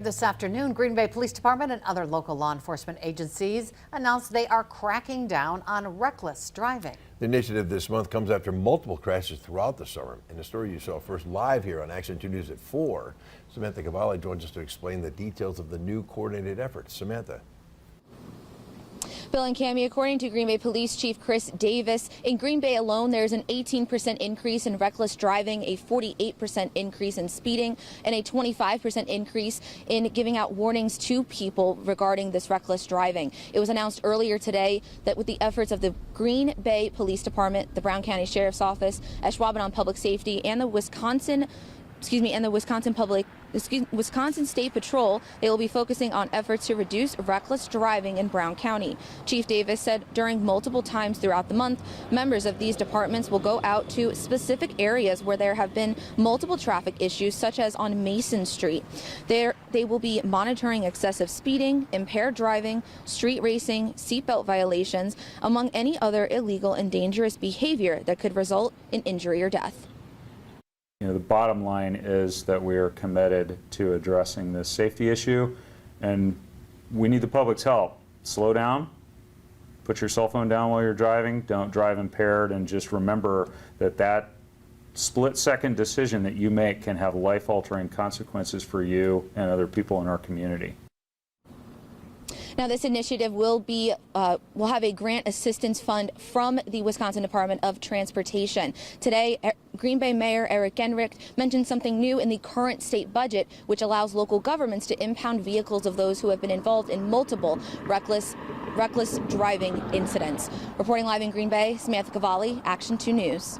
This afternoon, Green Bay Police Department and other local law enforcement agencies announced they are cracking down on reckless driving. The initiative this month comes after multiple crashes throughout the summer. In a story you saw first live here on Action 2 News at 4, Samantha Cavalli joins us to explain the details of the new coordinated effort. Samantha. Bill and Cami, according to Green Bay Police Chief Chris Davis, in Green Bay alone, there's an 18% increase in reckless driving, a 48% increase in speeding, and a 25% increase in giving out warnings to people regarding this reckless driving. It was announced earlier today that with the efforts of the Green Bay Police Department, the Brown County Sheriff's Office, Ashwaubenon Public Safety, and the Wisconsin State Patrol, they will be focusing on efforts to reduce reckless driving in Brown County. Chief Davis said during multiple times throughout the month, members of these departments will go out to specific areas where there have been multiple traffic issues, such as on Mason Street. They will be monitoring excessive speeding, impaired driving, street racing, seatbelt violations, among any other illegal and dangerous behavior that could result in injury or death. The bottom line is that we are committed to addressing this safety issue, and we need the public's help. Slow down, put your cell phone down while you're driving, don't drive impaired, and just remember that that split-second decision that you make can have life-altering consequences for you and other people in our community. Now, this initiative will have a grant assistance fund from the Wisconsin Department of Transportation. Today, Green Bay Mayor Eric Genrich mentioned something new in the current state budget, which allows local governments to impound vehicles of those who have been involved in multiple reckless driving incidents. Reporting live in Green Bay, Samantha Cavalli, Action 2 News.